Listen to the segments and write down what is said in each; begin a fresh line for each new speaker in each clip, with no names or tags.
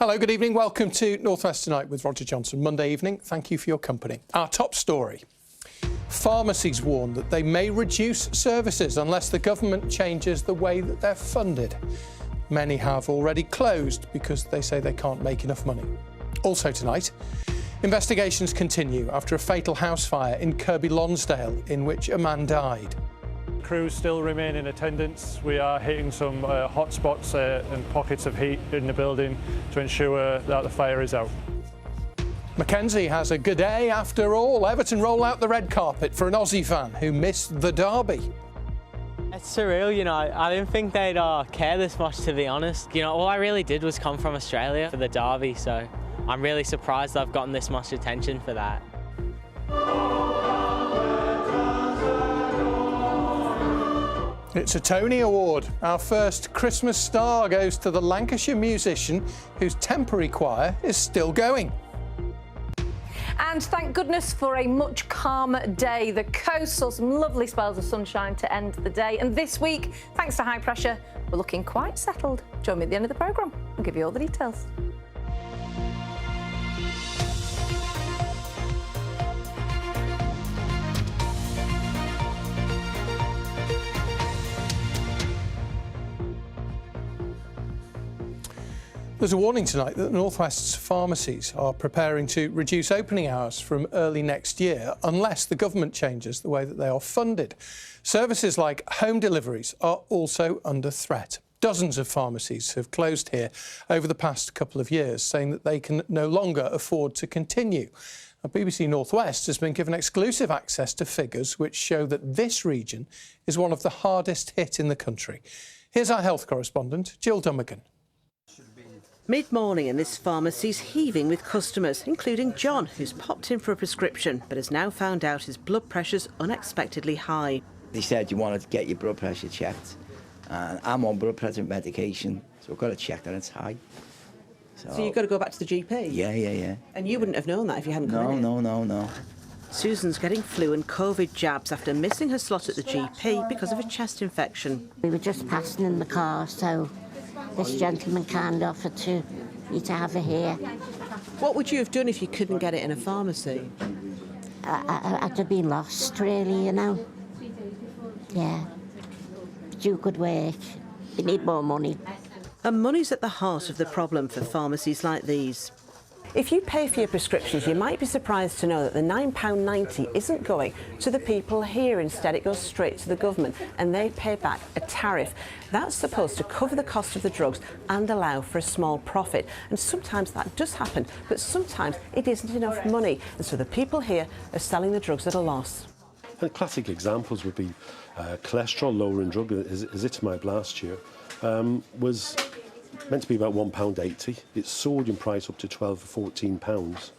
Hello, good evening. Welcome to North West Tonight with Roger Johnson. Monday evening. Thank you for your company. Our top story. Pharmacies warn that they may reduce services unless the government changes the way that they're funded. Many have already closed because they say they can't make enough money. Also tonight, investigations continue after a fatal house fire in Kirkby Lonsdale in which a man died.
Crews still remain in attendance. We are hitting some hot spots and pockets of heat in the building to ensure that the fire is out.
Mackenzie has a good day after all. Everton roll out the red carpet for an Aussie fan who missed the derby.
It's surreal, you know. I didn't think they'd care this much, to be honest. You know, all I really did was come from Australia for the derby, so I'm really surprised I've gotten this much attention for that.
It's a Tony Award. Our first Christmas star goes to the Lancashire musician whose temporary choir is still going.
And thank goodness for a much calmer day. The coast saw some lovely spells of sunshine to end the day. And this week, thanks to high pressure, we're looking quite settled. Join me at the end of the programme. I'll give you all the details.
There's a warning tonight that the North West's pharmacies are preparing to reduce opening hours from early next year unless the government changes the way that they are funded. Services like home deliveries are also under threat. Dozens of pharmacies have closed here over the past couple of years, saying that they can no longer afford to continue. Now, BBC North West has been given exclusive access to figures which show that this region is one of the hardest hit in the country. Here's our health correspondent, Jill Dummigan.
Mid-morning and this pharmacy's heaving with customers, including John, who's popped in for a prescription but has now found out his blood pressure's unexpectedly high.
They said you wanted to get your blood pressure checked. I'm on blood pressure medication, so I've got to check that it's high.
So you've got to go back to the GP?
Yeah.
And you wouldn't have known that if you hadn't come in?
No.
Susan's getting flu and COVID jabs after missing her slot at the GP because of a chest infection.
We were just passing in the car, so this gentleman kind of offered to have her here.
What would you have done if you couldn't get it in a pharmacy?
I'd have been lost, really, you know. Yeah. Do good work. We need more money.
And money's at the heart of the problem for pharmacies like these. If you pay for your prescriptions, you might be surprised to know that the £9.90 isn't going to the people here. Instead, it goes straight to the government and they pay back a tariff. That's supposed to cover the cost of the drugs and allow for a small profit. And sometimes that does happen, but sometimes it isn't enough money. And so the people here are selling the drugs at a loss.
And classic examples would be cholesterol-lowering drug, ezetimibe last year, was meant to be about £1.80. It's soared in price up to £12 or £14,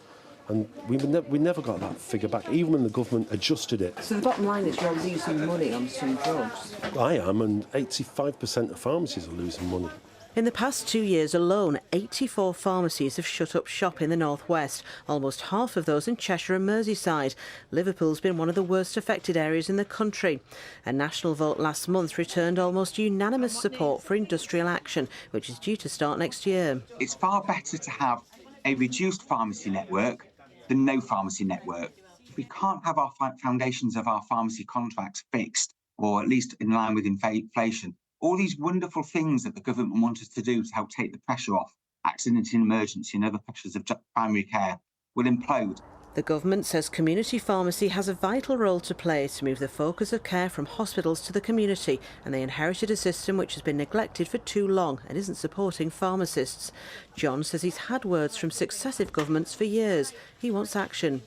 and we never got that figure back, even when the government adjusted it.
So the bottom line is you're losing money on some drugs?
I am, and 85% of pharmacies are losing money.
In the past 2 years alone, 84 pharmacies have shut up shop in the North West, almost half of those in Cheshire and Merseyside. Liverpool's been one of the worst affected areas in the country. A national vote last month returned almost unanimous support for industrial action, which is due to start next year.
It's far better to have a reduced pharmacy network than no pharmacy network. If we can't have our foundations of our pharmacy contracts fixed, or at least in line with inflation, all these wonderful things that the government wants us to do to help take the pressure off accident and emergency and other pressures of primary care will implode.
The government says community pharmacy has a vital role to play to move the focus of care from hospitals to the community, and they inherited a system which has been neglected for too long and isn't supporting pharmacists. John says he's had words from successive governments for years. He wants action.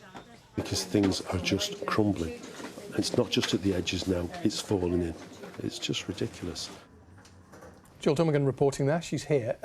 Because things are just crumbling. It's not just at the edges now, it's falling in. It's just ridiculous.
Jill Dummigan reporting there. She's here.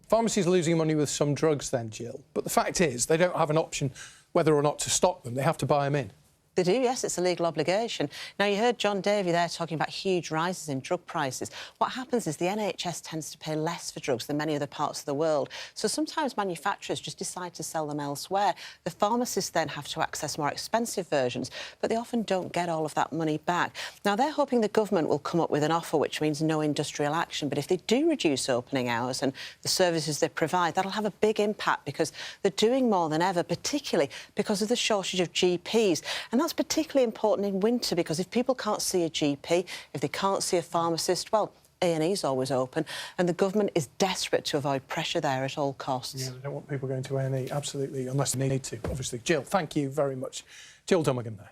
Pharmacies are losing money with some drugs then, Jill. But the fact is they don't have an option whether or not to stock them. They have to buy them in.
They do, yes, it's a legal obligation. Now, you heard John Davey there talking about huge rises in drug prices. What happens is the NHS tends to pay less for drugs than many other parts of the world. So sometimes manufacturers just decide to sell them elsewhere. The pharmacists then have to access more expensive versions, but they often don't get all of that money back. Now, they're hoping the government will come up with an offer which means no industrial action. But if they do reduce opening hours and the services they provide, that'll have a big impact because they're doing more than ever, particularly because of the shortage of GPs. And that's particularly important in winter because if people can't see a GP, if they can't see a pharmacist, well, A&E's always open, and the government is desperate to avoid pressure there at all costs.
Yeah, they don't want people going to A&E, absolutely, unless they need to, obviously. Jill, thank you very much. Jill Dummigan there.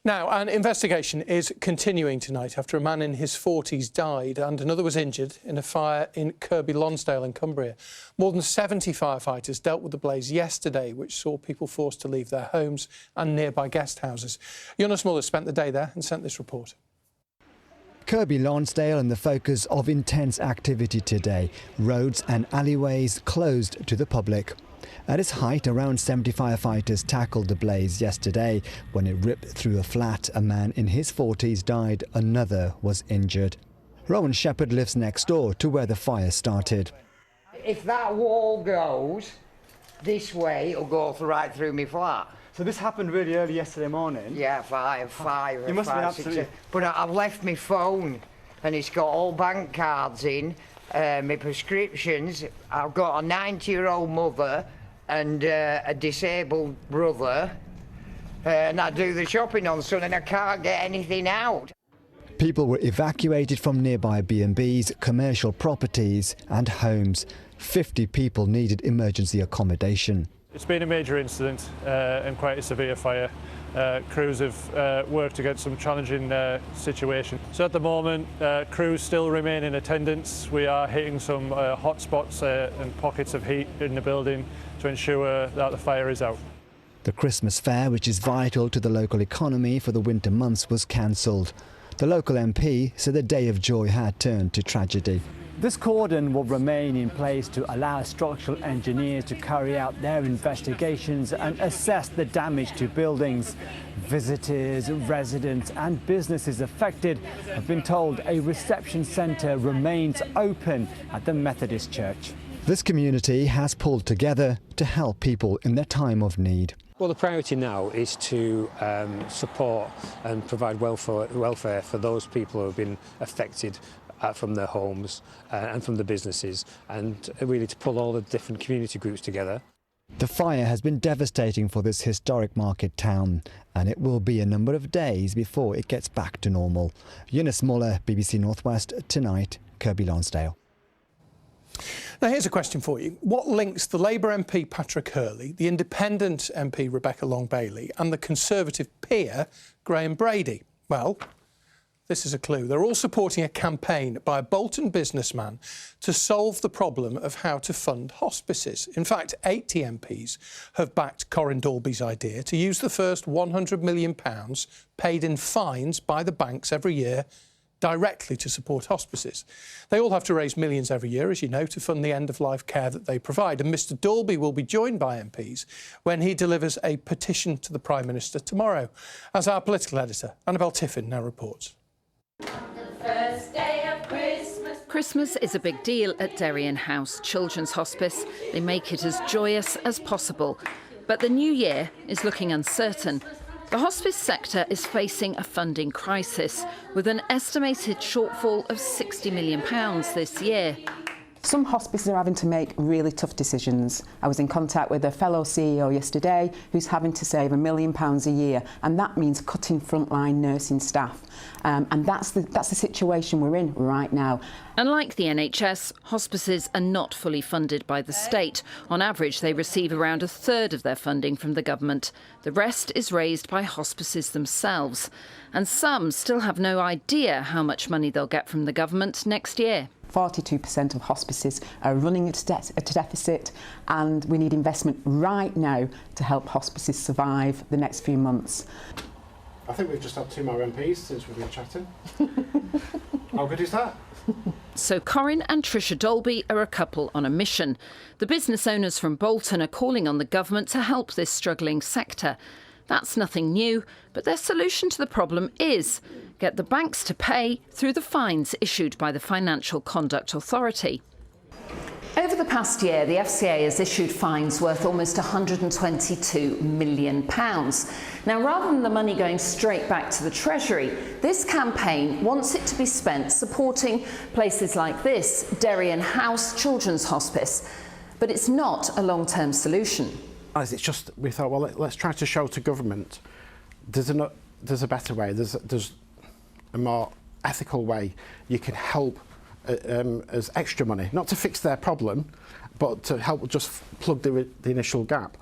Now, an investigation is continuing tonight after a man in his 40s died and another was injured in a fire in Kirkby Lonsdale in Cumbria. More than 70 firefighters dealt with the blaze yesterday, which saw people forced to leave their homes and nearby guest houses. Jonas Muller spent the day there and sent this report.
Kirkby Lonsdale in the focus of intense activity today. Roads and alleyways closed to the public. At its height, around 70 firefighters tackled the blaze yesterday. When it ripped through a flat, a man in his 40s died, another was injured. Rowan Shepherd lives next door to where the fire started.
If that wall goes this way, it'll go right through my flat.
So this happened really early yesterday morning?
Yeah, five.
You must have been absolutely...
But I've left my phone and it's got all bank cards in, my prescriptions. I've got a 90-year-old mother and a disabled brother, and I do the shopping on Sunday and I can't get anything out.
People were evacuated from nearby B&Bs, commercial properties and homes. 50 people needed emergency accommodation.
It's been a major incident and quite a severe fire. Crews have worked against some challenging situation. So at the moment, crews still remain in attendance. We are hitting some hot spots and pockets of heat in the building to ensure that the fire is out.
The Christmas fair, which is vital to the local economy for the winter months, was cancelled. The local MP said the day of joy had turned to tragedy.
This cordon will remain in place to allow structural engineers to carry out their investigations and assess the damage to buildings. Visitors, residents and businesses affected have been told a reception centre remains open at the Methodist Church.
This community has pulled together to help people in their time of need.
Well, the priority now is to support and provide welfare for those people who have been affected from their homes and from the businesses, and really to pull all the different community groups together.
The fire has been devastating for this historic market town, and it will be a number of days before it gets back to normal. Jonas Muller, BBC Northwest, tonight, Kirkby Lonsdale.
Now, here's a question for you. What links the Labour MP Patrick Hurley, the Independent MP Rebecca Long-Bailey and the Conservative peer Graham Brady? Well, this is a clue. They're all supporting a campaign by a Bolton businessman to solve the problem of how to fund hospices. In fact, 80 MPs have backed Corin Dalby's idea to use the first £100 million paid in fines by the banks every year directly to support hospices. They all have to raise millions every year, as you know, to fund the end-of-life care that they provide. And Mr Dalby will be joined by MPs when he delivers a petition to the Prime Minister tomorrow. As our political editor, Annabelle Tiffin, now reports.
Christmas is a big deal at Derrien House Children's Hospice. They make it as joyous as possible. But the new year is looking uncertain. The hospice sector is facing a funding crisis, with an estimated shortfall of £60 million this year.
Some hospices are having to make really tough decisions. I was in contact with a fellow CEO yesterday who's having to save £1 million a year, and that means cutting frontline nursing staff. And that's the situation we're in right now.
Unlike the NHS, hospices are not fully funded by the state. On average, they receive around a third of their funding from the government. The rest is raised by hospices themselves. And some still have no idea how much money they'll get from the government next year.
42% of hospices are running at a deficit, and we need investment right now to help hospices survive the next few months.
I think we've just had 2 more MPs since we've been chatting. How good is that?
So Corin and Tricia Dalby are a couple on a mission. The business owners from Bolton are calling on the government to help this struggling sector. That's nothing new, but their solution to the problem is get the banks to pay through the fines issued by the Financial Conduct Authority. Over the past year, the FCA has issued fines worth almost £122 million. Now, rather than the money going straight back to the Treasury, this campaign wants it to be spent supporting places like this, Darien House Children's Hospice. But it's not a long-term solution.
It's just, we thought, well, let's try to show to government there's a better way, there's a more ethical way you can help as extra money, not to fix their problem, but to help just plug the initial gap.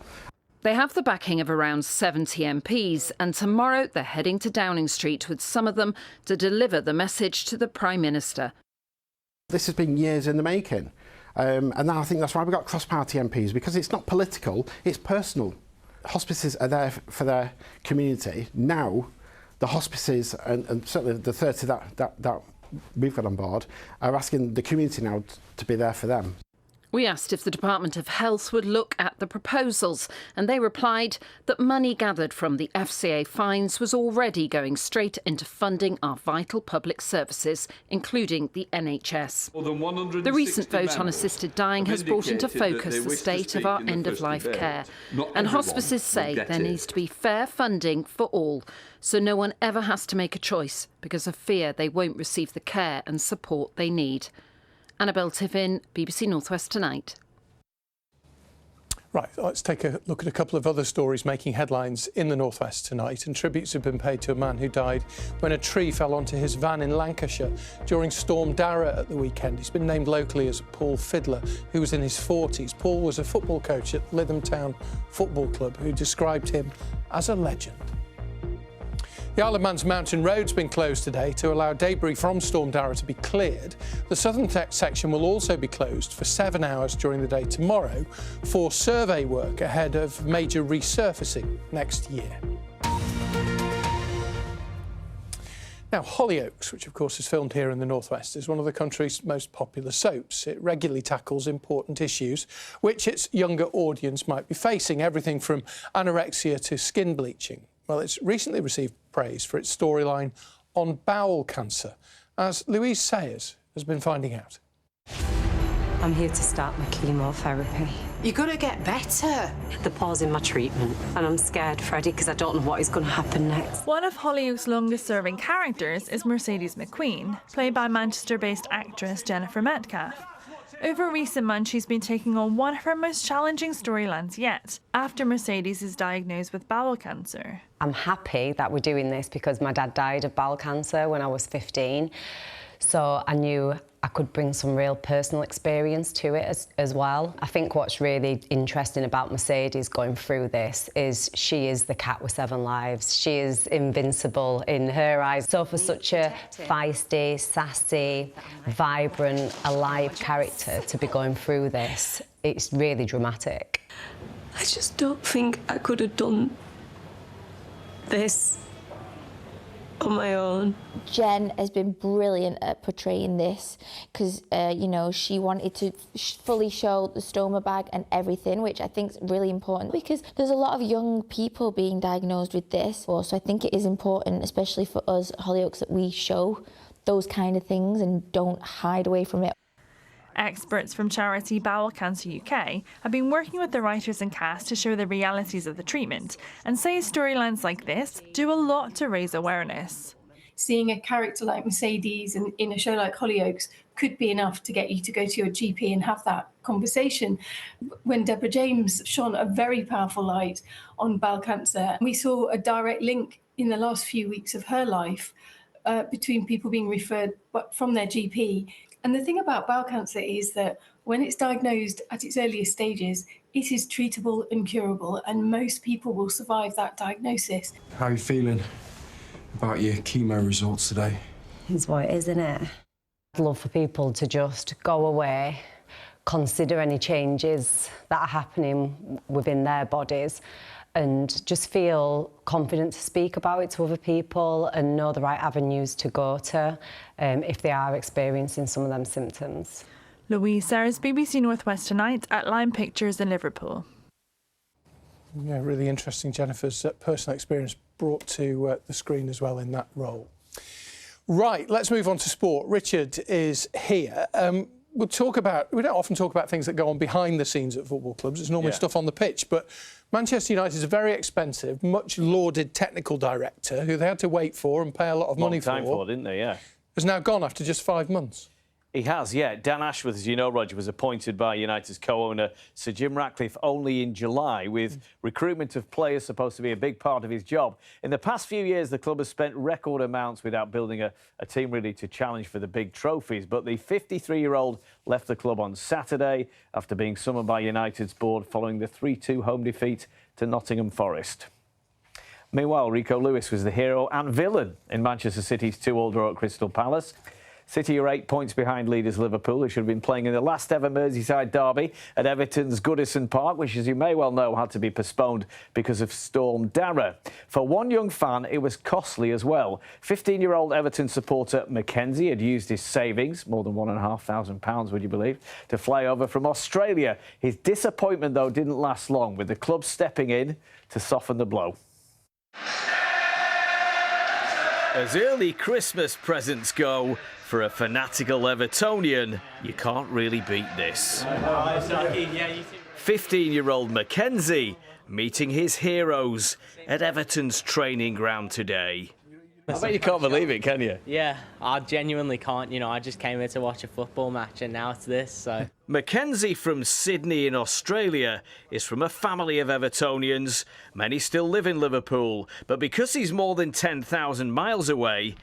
They have the backing of around 70 MPs, and tomorrow they're heading to Downing Street with some of them to deliver the message to the Prime Minister.
This has been years in the making, and now I think that's why we've got cross-party MPs, because it's not political, it's personal. Hospices are there for their community. Now, the hospices, and certainly the 30 that we've got on board, are asking the community now to be there for them.
We asked if the Department of Health would look at the proposals, and they replied that money gathered from the FCA fines was already going straight into funding our vital public services, including the NHS. The recent vote on assisted dying has brought into focus the state of our end-of-life care, and hospices say there needs to be fair funding for all, so no one ever has to make a choice because of fear they won't receive the care and support they need. Annabelle Tiffin, BBC North West Tonight.
Right, let's take a look at a couple of other stories making headlines in the North West tonight. And tributes have been paid to a man who died when a tree fell onto his van in Lancashire during Storm Darragh at the weekend. He's been named locally as Paul Fiddler, who was in his 40s. Paul was a football coach at Lytham Town Football Club, who described him as a legend. The Isle of Man's mountain road's been closed today to allow debris from Storm Darragh to be cleared. The southern section will also be closed for 7 hours during the day tomorrow for survey work ahead of major resurfacing next year. Now, Hollyoaks, which of course is filmed here in the North West, is one of the country's most popular soaps. It regularly tackles important issues which its younger audience might be facing, everything from anorexia to skin bleaching. Well, it's recently received praise for its storyline on bowel cancer, as Louise Sayers has been finding out.
I'm here to start my chemotherapy. You're going to get better. They're pausing my treatment, and I'm scared, Freddie, because I don't know what is going to happen next.
One of Hollyoaks' longest-serving characters is Mercedes McQueen, played by Manchester-based actress Jennifer Metcalfe. Over recent months, she's been taking on one of her most challenging storylines yet, after Mercedes is diagnosed with bowel cancer.
I'm happy that we're doing this because my dad died of bowel cancer when I was 15, so I knew I could bring some real personal experience to it as well. I think what's really interesting about Mercedes going through this is she is the cat with 7 lives. She is invincible in her eyes. So for such a feisty, sassy, vibrant, alive character to be going through this, it's really dramatic. I just don't think I could have done this on my own.
Jen has been brilliant at portraying this because, you know, she wanted to fully show the stoma bag and everything, which I think is really important because there's a lot of young people being diagnosed with this. So I think it is important, especially for us at Hollyoaks, that we show those kind of things and don't hide away from it.
Experts from charity Bowel Cancer UK have been working with the writers and cast to show the realities of the treatment and say storylines like this do a lot to raise awareness.
Seeing a character like Mercedes in a show like Hollyoaks could be enough to get you to go to your GP and have that conversation. When Deborah James shone a very powerful light on bowel cancer, we saw a direct link in the last few weeks of her life between people being referred from their GP. And the thing about bowel cancer is that when it's diagnosed at its earliest stages, it is treatable and curable, and most people will survive that diagnosis.
How are you feeling about your chemo results today?
It's what it is, isn't it? I'd love for people to just go away, consider any changes that are happening within their bodies, and just feel confident to speak about it to other people and know the right avenues to go to if they are experiencing some of them symptoms.
Louise Sayers, BBC North West Tonight at Lime Pictures in Liverpool.
Yeah, really interesting. Jennifer's personal experience brought to the screen as well in that role. Right, let's move on to sport. Richard is here. We don't often talk about things that go on behind the scenes at football clubs. It's normally stuff on the pitch, but Manchester United is a very expensive, much lauded technical director who they had to wait for and pay a lot of money for,
didn't they? Yeah.
Has now gone after just 5 months.
He has, yeah. Dan Ashworth, as you know, Roger, was appointed by United's co-owner Sir Jim Ratcliffe only in July, with recruitment of players supposed to be a big part of his job. In the past few years, the club has spent record amounts without building a team really to challenge for the big trophies. But the 53-year-old left the club on Saturday after being summoned by United's board following the 3-2 home defeat to Nottingham Forest. Meanwhile, Rico Lewis was the hero and villain in Manchester City's 2-2 draw at Crystal Palace. City are 8 points behind leaders Liverpool, who should have been playing in the last ever Merseyside derby at Everton's Goodison Park, which, as you may well know, had to be postponed because of Storm Dara. For one young fan, it was costly as well. 15-year-old Everton supporter Mackenzie had used his savings, more than £1,500, would you believe, to fly over from Australia. His disappointment, though, didn't last long, with the club stepping in to soften the blow. As early Christmas presents go, for a fanatical Evertonian, you can't really beat this. 15-year-old Mackenzie meeting his heroes at Everton's training ground today. I bet you can't believe it, can you?
Yeah, I genuinely can't. You know, I just came here to watch a football match and now it's this, so...
Mackenzie from Sydney in Australia is from a family of Evertonians. Many still live in Liverpool, but because he's more than 10,000 miles away,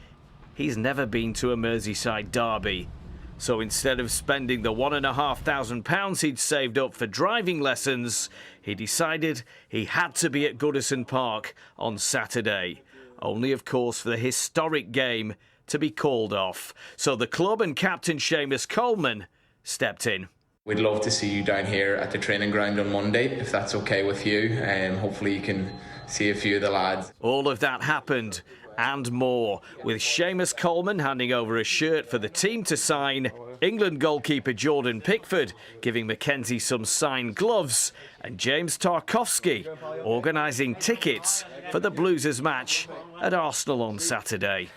he's never been to a Merseyside derby. So instead of spending the £1,500 he'd saved up for driving lessons, he decided he had to be at Goodison Park on Saturday. Only, of course, for the historic game to be called off. So the club and captain Seamus Coleman stepped in.
We'd love to see you down here at the training ground on Monday, if that's okay with you. Hopefully you can see a few of the lads.
All of that happened and more, with Seamus Coleman handing over a shirt for the team to sign, England goalkeeper Jordan Pickford giving Mackenzie some signed gloves, and James Tarkowski organising tickets for the Blues' match at Arsenal on Saturday.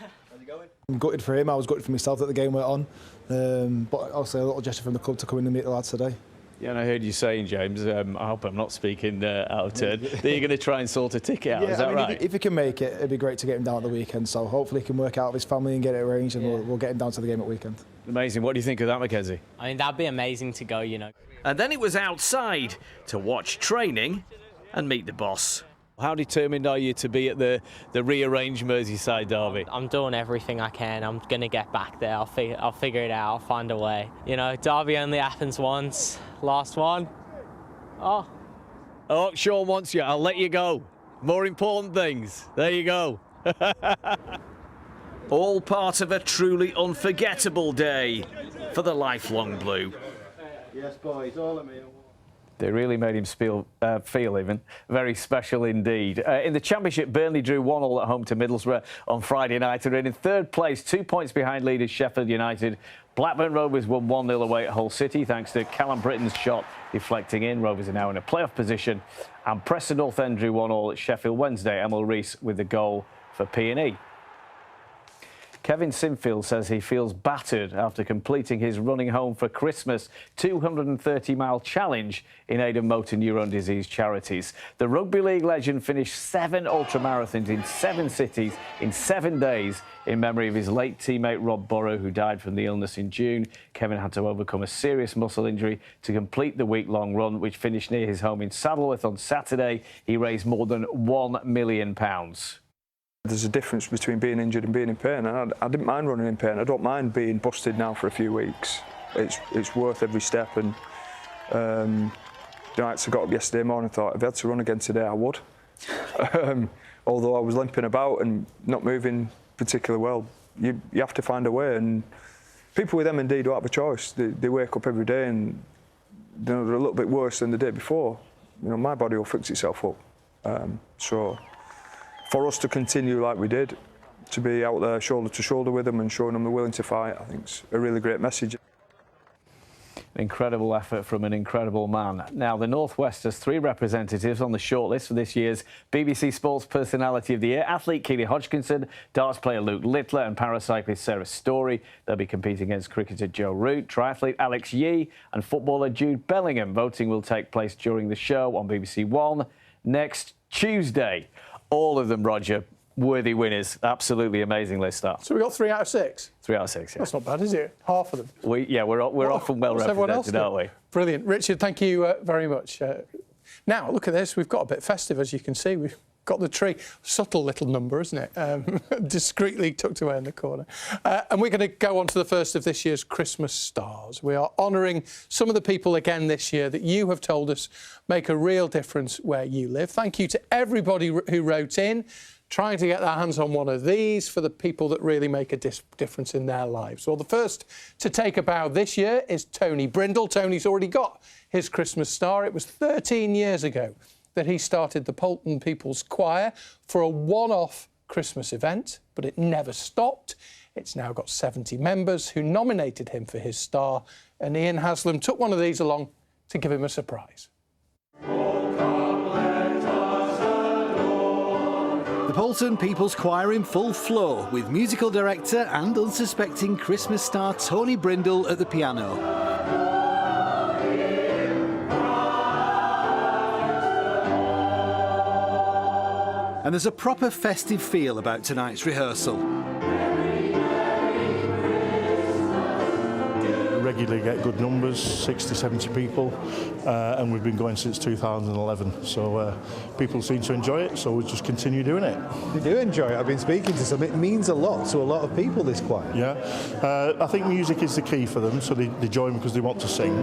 I'm gutted for him, I was gutted for myself that the game went on, but also a little gesture from the club to come in and meet the lads today.
Yeah, and I heard you saying, James, I hope I'm not speaking out of turn, that you're going to try and sort a ticket out, is that right?
If he can make it, it'd be great to get him down at the weekend, so hopefully he can work out with his family and get it arranged, and we'll get him down to the game at weekend.
Amazing. What do you think of that, Mackenzie?
I mean, that'd be amazing to go, you know.
And then it was outside to watch training and meet the boss. How determined are you to be at the rearranged Merseyside derby?
I'm doing everything I can. I'm going to get back there. I'll figure it out. I'll find a way. You know, derby only happens once. Last one. Oh, Sean wants you. I'll let you go. More important things. There you go.
All part of a truly unforgettable day for the lifelong Blue.
Yes, boys, all of me.
They really made him feel even very special indeed. In the Championship, Burnley drew 1-1 at home to Middlesbrough on Friday night and are in third place, 2 points behind leaders Sheffield United. Blackburn Rovers won 1-0 away at Hull City thanks to Callum Britton's shot deflecting in. Rovers are now in a playoff position. And Preston North End drew 1-1 at Sheffield Wednesday. Emil Rees with the goal for P&E. Kevin Sinfield says he feels battered after completing his running home for Christmas 230-mile challenge in aid of motor neuron disease charities. The rugby league legend finished 7 ultramarathons in 7 cities in 7 days in memory of his late teammate Rob Burrow, who died from the illness in June. Kevin had to overcome a serious muscle injury to complete the week-long run, which finished near his home in Saddleworth on Saturday. He raised more than £1 million.
There's a difference between being injured and being in pain, and I didn't mind running in pain. I don't mind being busted now for a few weeks. It's worth every step, and I got up yesterday morning and thought if I had to run again today, I would. Although I was limping about and not moving particularly well, you have to find a way, and people with MND don't have a choice. They wake up every day and they're a little bit worse than the day before. You know, my body will fix itself up. So for us to continue like we did, to be out there shoulder to shoulder with them and showing them they're willing to fight, I think it's a really great message.
An incredible effort from an incredible man. Now, the North West has 3 representatives on the shortlist for this year's BBC Sports Personality of the Year. Athlete Keely Hodgkinson, darts player Luke Littler and paracyclist Sarah Story. They'll be competing against cricketer Joe Root, triathlete Alex Yee and footballer Jude Bellingham. Voting will take place during the show on BBC One next Tuesday. All of them, Roger, worthy winners. Absolutely amazing list, that.
So we got 3 out of 6?
3 out of 6, yeah.
That's not bad, is it? Half of them.
We're often well represented, aren't we?
Brilliant. Richard, thank you very much. Now, look at this. We've got a bit festive, as you can see. We've got the tree. Subtle little number, isn't it? Discreetly tucked away in the corner. And we're going to go on to the first of this year's Christmas stars. We are honouring some of the people again this year that you have told us make a real difference where you live. Thank you to everybody who wrote in, trying to get their hands on one of these for the people that really make a difference in their lives. Well, the first to take a bow this year is Tony Brindle. Tony's already got his Christmas star. It was 13 years ago that he started the Poulton People's Choir for a one-off Christmas event, but it never stopped. It's now got 70 members who nominated him for his star, and Ian Haslam took one of these along to give him a surprise.
The Poulton People's Choir in full flow, with musical director and unsuspecting Christmas star Tony Brindle at the piano. And there's a proper festive feel about tonight's rehearsal.
Regularly get good numbers, 60, 70 people, and we've been going since 2011. So people seem to enjoy it, so we just continue doing it.
They do enjoy it. I've been speaking to some. It means a lot to a lot of people, this choir.
Yeah, I think music is the key for them, so they join because they want to sing.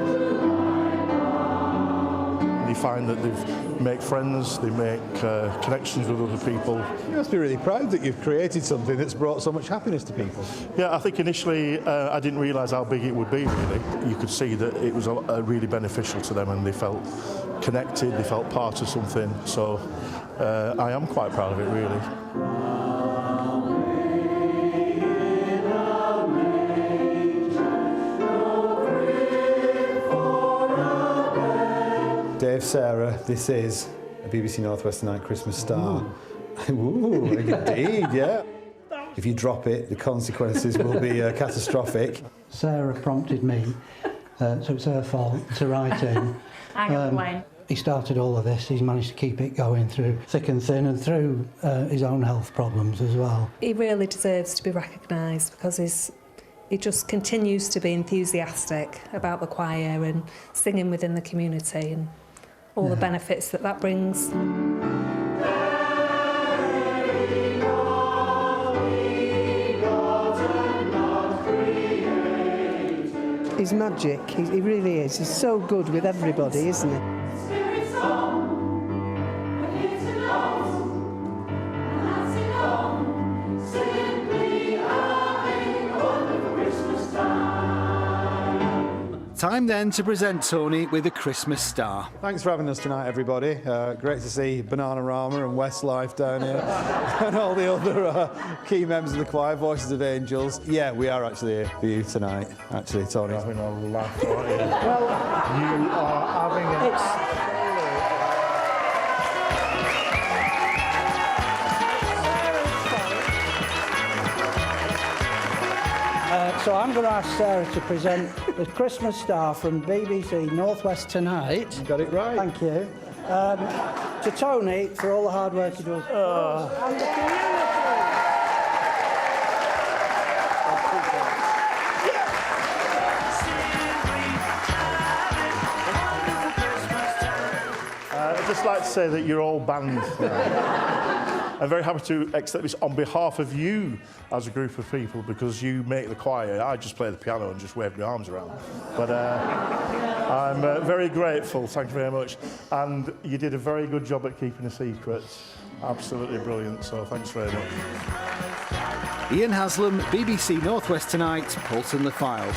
They find that they make friends, they make connections with other people.
You must be really proud that you've created something that's brought so much happiness to people.
Yeah, I think initially I didn't realise how big it would be, really. You could see that it was really beneficial to them and they felt connected, they felt part of something. So I am quite proud of it, really.
Dave, Sarah, this is a BBC North West Tonight Christmas star. Ooh, indeed, yeah. If you drop it, the consequences will be catastrophic.
Sarah prompted me, so it's her fault to write in. He started all of this, he's managed to keep it going through thick and thin and through his own health problems as well.
He really deserves to be recognised because he just continues to be enthusiastic about the choir and singing within the community and all the benefits that brings.
He's magic, he really is. He's so good with everybody, isn't he?
Time then to present Tony with a Christmas star.
Thanks for having us tonight, everybody. Great to see Bananarama and Westlife down here and all the other key members of the choir, Voices of Angels. Yeah, we are actually here for you tonight, actually, Tony.
You're having a laugh, aren't you?
Well,
you are having a...
So I'm going to ask Sarah to present the Christmas star from BBC North West Tonight.
You got it right.
Thank you. To Tony for all the hard work he does. And the community.
I'd just like to say that you're all banned now. I'm very happy to accept this on behalf of you as a group of people because you make the choir. I just play the piano and just wave my arms around. But I'm very grateful, thank you very much. And you did a very good job at keeping a secret. Absolutely brilliant, so thanks very much.
Ian Haslam, BBC North West Tonight, Poulton the Files.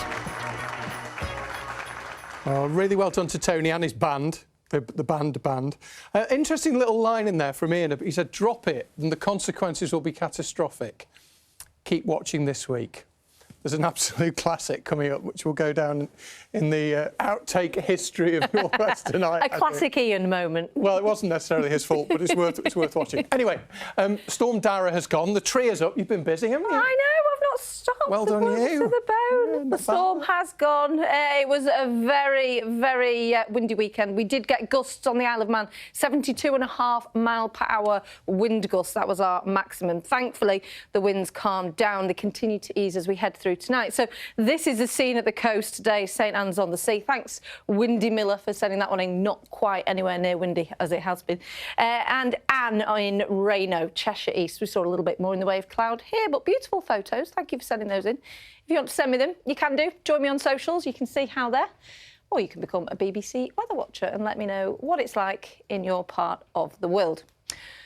Oh, really well done to Tony and his band. The band. Interesting little line in there from Ian. He said, drop it and the consequences will be catastrophic. Keep watching this week. there's an absolute classic coming up, which will go down in the outtake history of Northwest tonight.
A classic Ian moment.
Well, it wasn't necessarily his fault, but it's worth watching. Anyway, Storm Dara has gone. The tree is up. You've been busy, haven't you?
I know, I've not stopped.
Well done, you.
To the bone. The storm has gone. It was a very, very windy weekend. We did get gusts on the Isle of Man, 72.5 mile per hour wind gusts. That was our maximum. Thankfully, the winds calmed down. They continue to ease as we head through tonight. So this is the scene at the coast today, St Anne's on the Sea. Thanks, Windy Miller, for sending that one in. Not quite anywhere near windy as it has been. And Anne in Rayno, Cheshire East. We saw a little bit more in the way of cloud here, but beautiful photos. Thank you for sending those in. If you want to send me them, you can do. Join me on socials. You can see how they're. Or you can become a BBC weather watcher and let me know what it's like in your part of the world.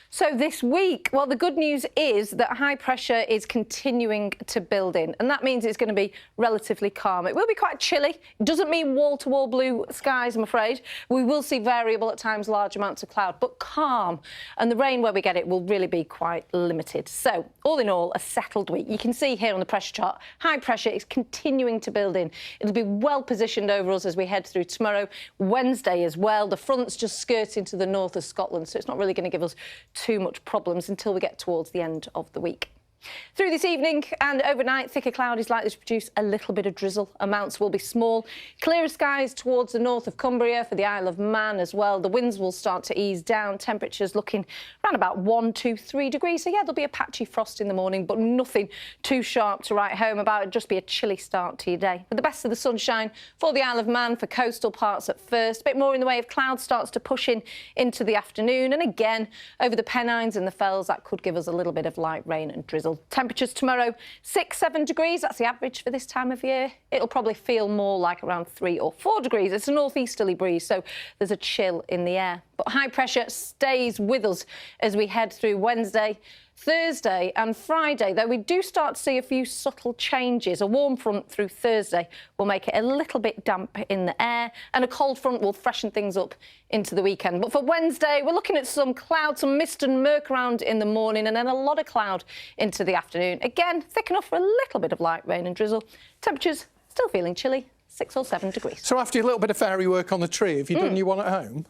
So this week, well, the good news is that high pressure is continuing to build in, and that means it's going to be relatively calm. It will be quite chilly. It doesn't mean wall-to-wall blue skies, I'm afraid. We will see variable, at times large amounts of cloud, but calm. And the rain where we get it will really be quite limited. So all in all, a settled week. You can see here on the pressure chart, high pressure is continuing to build in. It'll be well positioned over us as we head through tomorrow, Wednesday as well. The front's just skirting to the north of Scotland, so it's not really going to give us too much problems until we get towards the end of the week. Through this evening and overnight, thicker cloud is likely to produce a little bit of drizzle. Amounts will be small. Clearer skies towards the north of Cumbria for the Isle of Man as well. The winds will start to ease down. Temperatures looking around about 1, 2, 3 degrees. So, yeah, there'll be a patchy frost in the morning, but nothing too sharp to write home about. It'll just be a chilly start to your day. But the best of the sunshine for the Isle of Man, for coastal parts at first. A bit more in the way of cloud starts to push in into the afternoon. And again, over the Pennines and the Fells, that could give us a little bit of light rain and drizzle. Temperatures tomorrow, 6, 7 degrees. That's the average for this time of year. It'll probably feel more like around 3 or 4 degrees. It's a northeasterly breeze, so there's a chill in the air. But high pressure stays with us as we head through Wednesday, Thursday and Friday, though we do start to see a few subtle changes. A warm front through Thursday will make it a little bit damp in the air, and a cold front will freshen things up into the weekend. But for Wednesday, we're looking at some cloud, some mist and murk around in the morning, and then a lot of cloud into the afternoon. Again, thick enough for a little bit of light rain and drizzle. Temperatures still feeling chilly, 6 or 7 degrees.
So after your little bit of fairy work on the tree, have you done your one at home?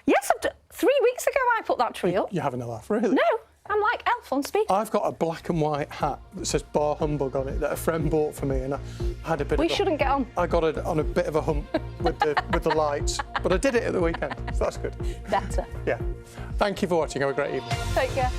Yes, 3 weeks ago I put that tree up.
You're having a laugh, really?
No. I'm like Elf on speed.
I've got a black and white hat that says Bar Humbug on it that a friend bought for me, and I had a bit.
We shouldn't get on.
I got it on a bit of a hump with the lights, but I did it at the weekend, so that's good.
Better.
Yeah. Thank you for watching. Have a great evening.
Take care.